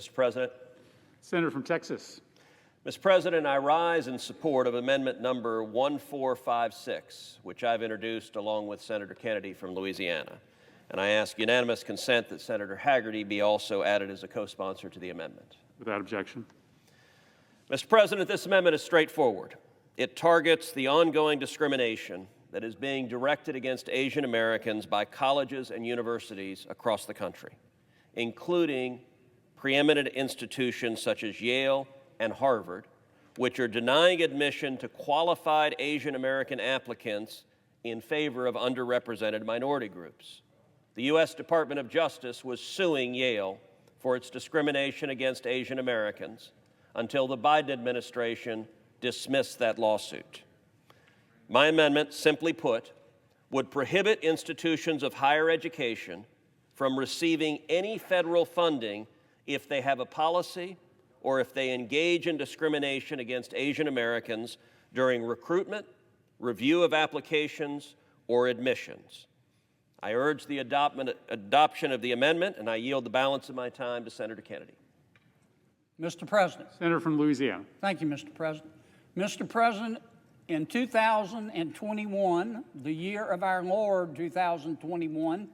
Mr. President. Senator from Texas. Mr. President, I rise in support of amendment number 1456, which I've introduced along with Senator Kennedy from Louisiana. And I ask unanimous consent that Senator Hagerty be also added as a co-sponsor to the amendment. Without objection. Mr. President, this amendment is straightforward. It targets the ongoing discrimination that is being directed against Asian Americans by colleges and universities across the country, including preeminent institutions such as Yale and Harvard, which are denying admission to qualified Asian American applicants in favor of underrepresented minority groups. The U.S. Department of Justice was suing Yale for its discrimination against Asian Americans until the Biden administration dismissed that lawsuit. My amendment, simply put, would prohibit institutions of higher education from receiving any federal funding if they have a policy or if they engage in discrimination against Asian Americans during recruitment, review of applications, or admissions. I urge the adoption of the amendment, and I yield the balance of my time to Senator Kennedy. Mr. President. Senator from Louisiana. Thank you, Mr. President. Mr. President, in 2021, the year of our Lord 2021,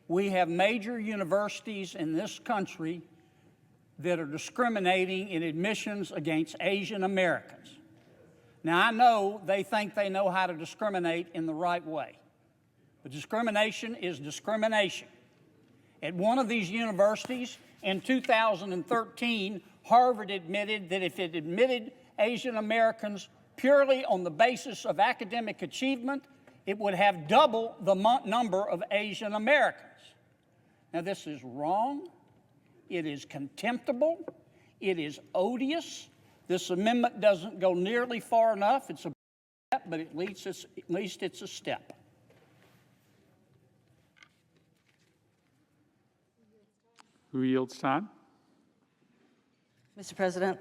we have major universities in this country that are discriminating in admissions against Asian Americans. Now, I know they think they know how to discriminate in the right way, but discrimination is discrimination. At one of these universities in 2013, Harvard admitted that if it admitted Asian Americans purely on the basis of academic achievement, it would have double the number of Asian Americans. Now, this is wrong. It is contemptible. It is odious. This amendment doesn't go nearly far enough. It's a step, but at least it's a step. Who yields time? Mr. President,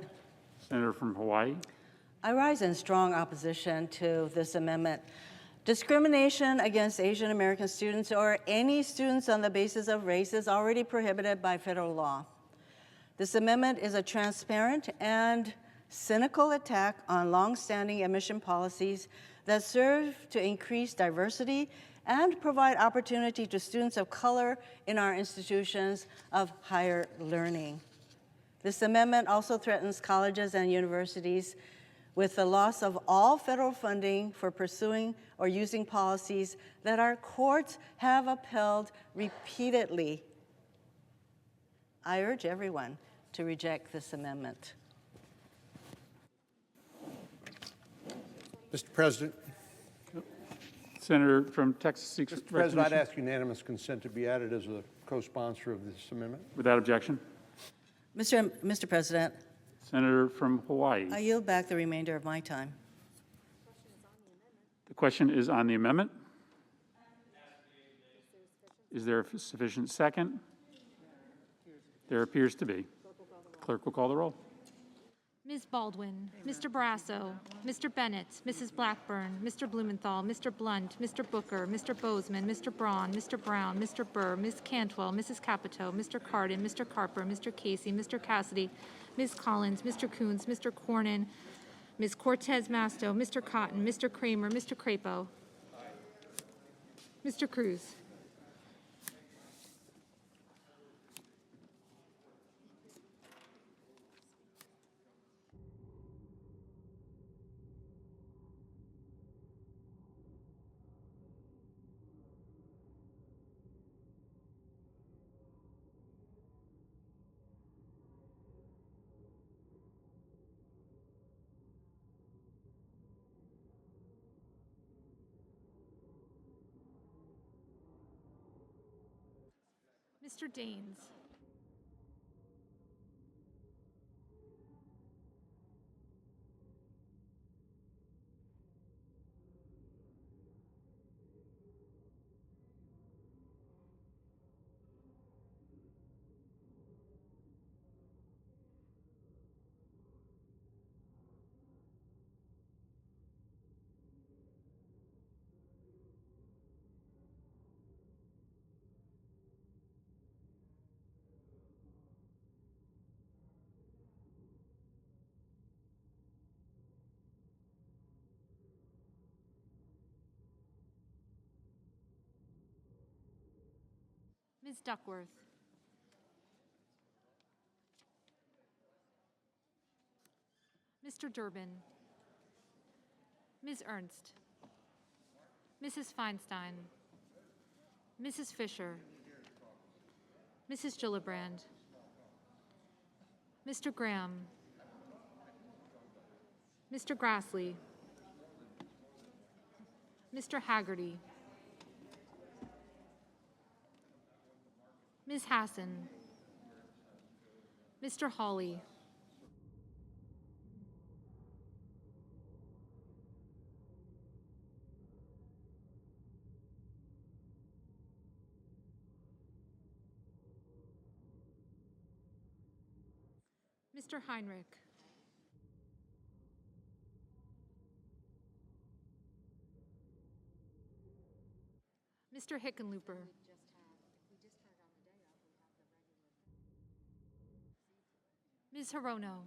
Senator from Hawaii. I rise in strong opposition to this amendment. Discrimination against Asian American students or any students on the basis of race is already prohibited by federal law. This amendment is a transparent and cynical attack on longstanding admission policies that serve to increase diversity and provide opportunity to students of color in our institutions of higher learning. This amendment also threatens colleges and universities with the loss of all federal funding for pursuing or using policies that our courts have upheld repeatedly. I urge everyone to reject this amendment. Mr. President. Senator from Texas seeks Mr. President, I'd ask unanimous consent to be added as a co-sponsor of this amendment. Without objection. Mr. President, Senator from Hawaii. I yield back the remainder of my time. The question is on the amendment. Is there a sufficient second? There appears to be. The clerk will call the roll. Ms. Baldwin, Mr. Barrasso, Mr. Bennett, Mrs. Blackburn, Mr. Blumenthal, Mr. Blunt, Mr. Booker, Mr. Bozeman, Mr. Braun, Mr. Brown, Mr. Burr, Ms. Cantwell, Mrs. Capito, Mr. Cardin, Mr. Carper, Mr. Casey, Mr. Cassidy, Ms. Collins, Mr. Coons, Mr. Cornyn, Ms. Cortez Masto, Mr. Cotton, Mr. Kramer, Mr. Crapo, Mr. Cruz. Mr. Daines. Ms. Duckworth, Mr. Durbin, Ms. Ernst, Mrs. Feinstein, Mrs. Fisher, Mrs. Gillibrand, Mr. Graham, Mr. Grassley, Mr. Haggerty, Ms. Hassan, Mr. Hawley, Mr. Heinrich, Mr. Hickenlooper, Ms. Hirono,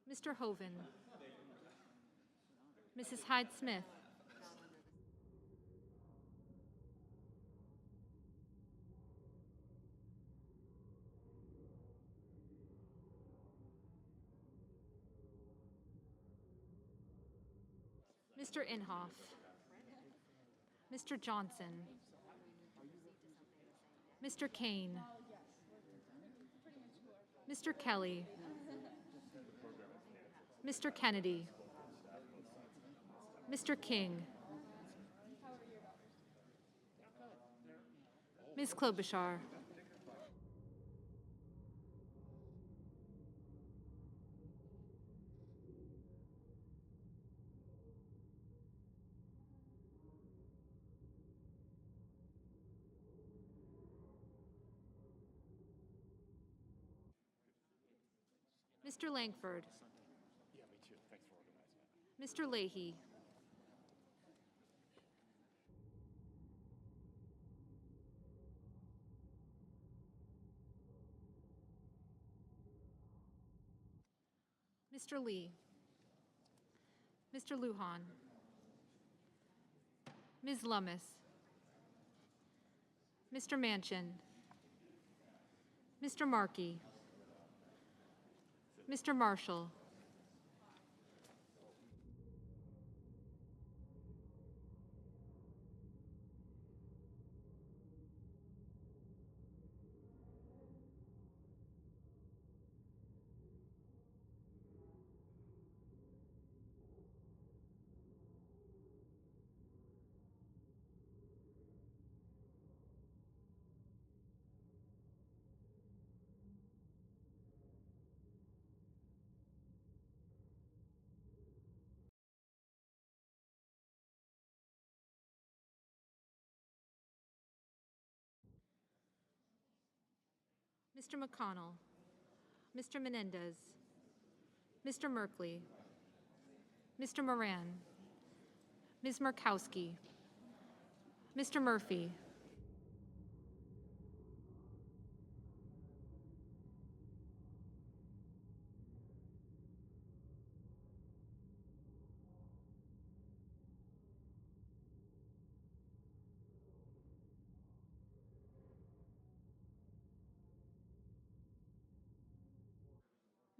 Mr. Hoven, Mrs. Hyde-Smith, Mr. Inhofe, Mr. Johnson, Mr. Kane, Mr. Kelly, Mr. Kennedy, Mr. King, Ms. Klobuchar, Mr. Langford, Mr. Leahy, Mr. Lee, Mr. Lujan, Ms. Lummis, Mr. Manchin, Mr. Markey, Mr. Marshall, Mr. McConnell, Mr. Menendez, Mr. Merkley, Mr. Moran, Ms. Murkowski, Mr. Murphy,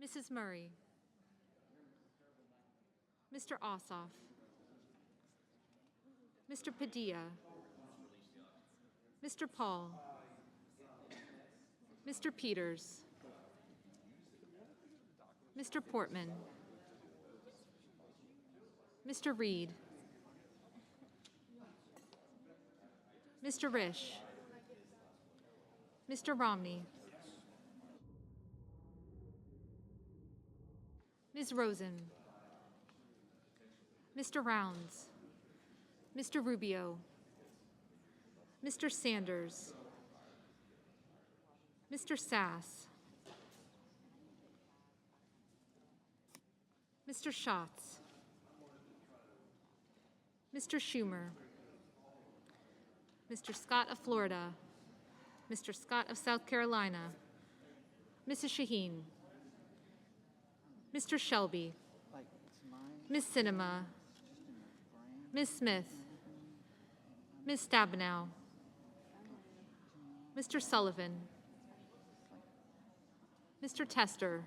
Mrs. Murray, Mr. Ossoff, Mr. Padilla, Mr. Paul, Mr. Peters, Mr. Portman, Mr. Reed, Mr. Risch, Mr. Romney, Ms. Rosen, Mr. Rounds, Mr. Rubio, Mr. Sanders, Mr. Sass, Mr. Schatz, Mr. Schumer, Mr. Scott of Florida, Mr. Scott of South Carolina, Mrs. Shaheen, Mr. Shelby, Ms. Cinema, Ms. Smith, Ms. Stabenow, Mr. Sullivan, Mr. Tester,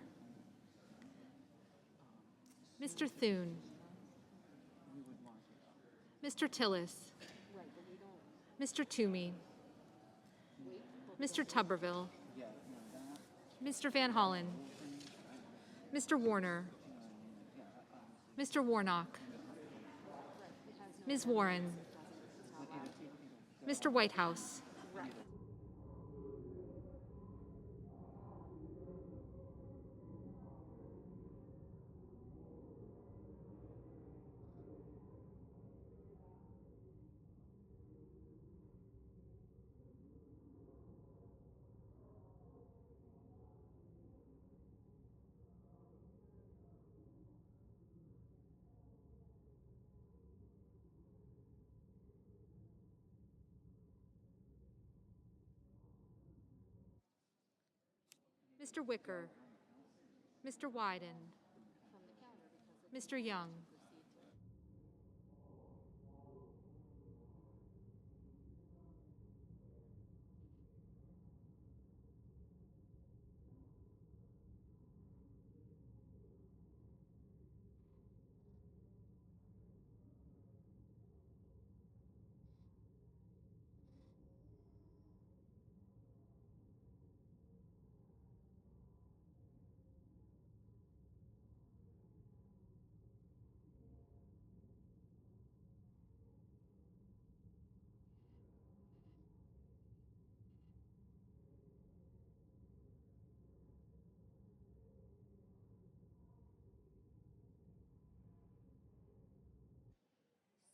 Mr. Thune, Mr. Tillis, Mr. Toomey, Mr. Tuberville, Mr. Van Hollen, Mr. Warner, Mr. Warnock, Ms. Warren, Mr. Whitehouse, Mr. Wicker, Mr. Wyden, Mr. Young,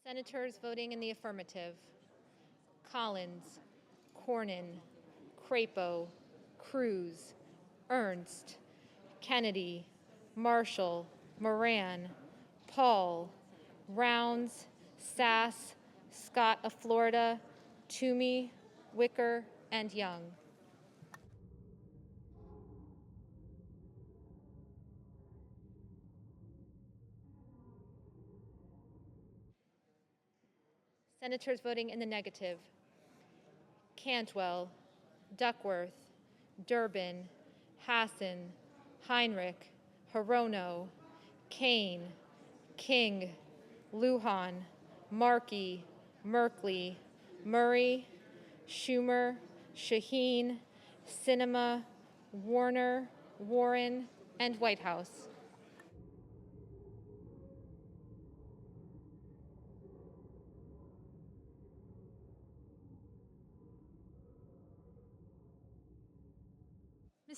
Senators voting in the affirmative: Collins, Cornyn, Crapo, Cruz, Ernst, Kennedy, Marshall, Moran, Paul, Rounds, Sass, Scott of Florida, Toomey, Wicker, and Young. Senators voting in the negative: Cantwell, Duckworth, Durbin, Hassan, Heinrich, Hirono, Kane, King, Lujan, Markey, Merkley, Murray, Schumer, Shaheen, Sinema, Warner, Warren, and Whitehouse.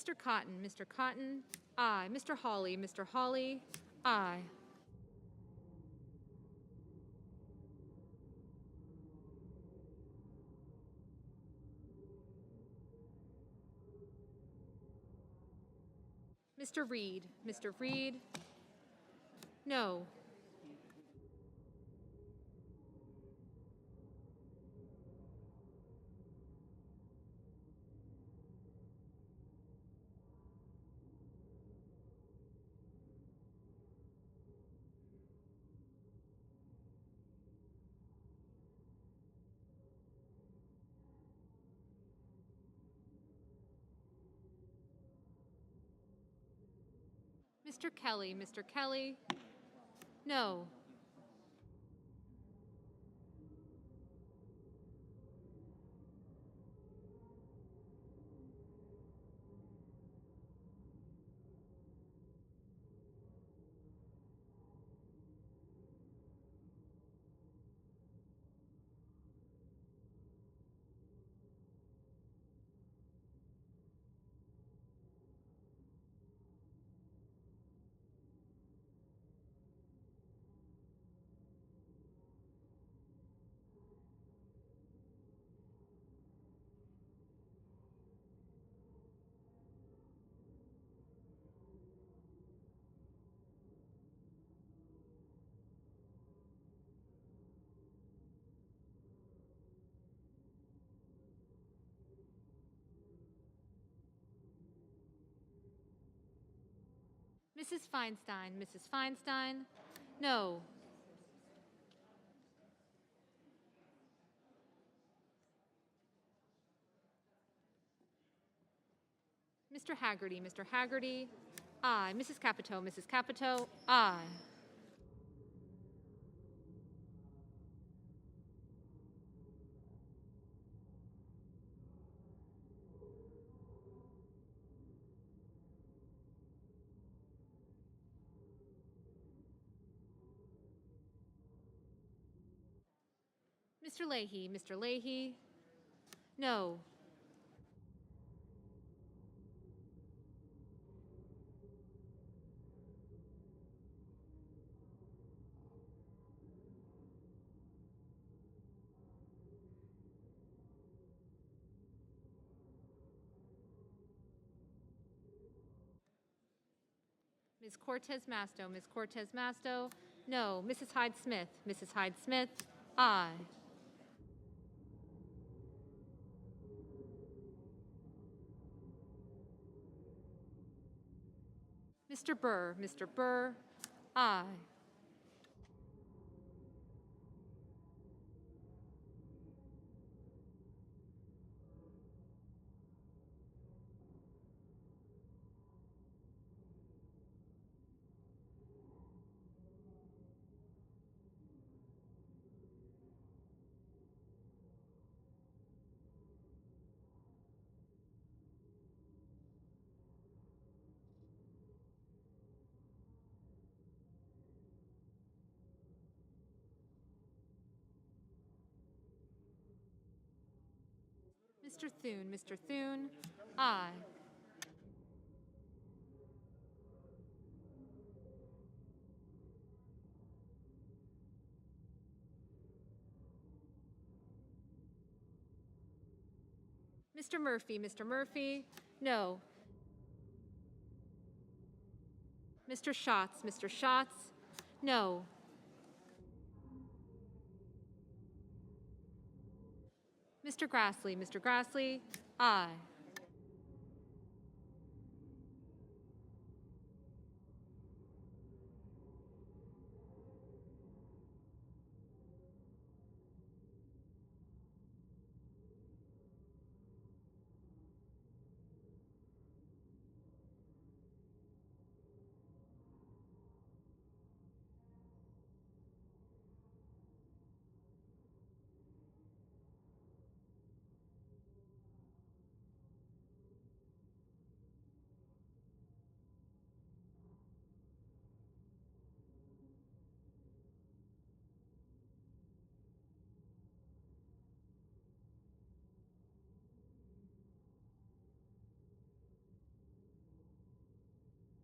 Mr. Cotton, aye. Mr. Hawley, aye. Mr. Reed, no. Mr. Kelly, no. Mrs. Feinstein, Mrs. Feinstein, no. Mr. Haggerty, Mr. Haggerty, aye. Mrs. Capito, Mrs. Capito, aye. Mr. Leahy, Mr. Leahy, no. Ms. Cortez Masto, Ms. Cortez Masto, no. Mrs. Hyde Smith, Mrs. Hyde Smith, aye. Mr. Burr, Mr. Burr, aye. Mr. Thune, aye. Mr. Murphy, no. Mr. Schatz, no. Mr. Grassley, aye.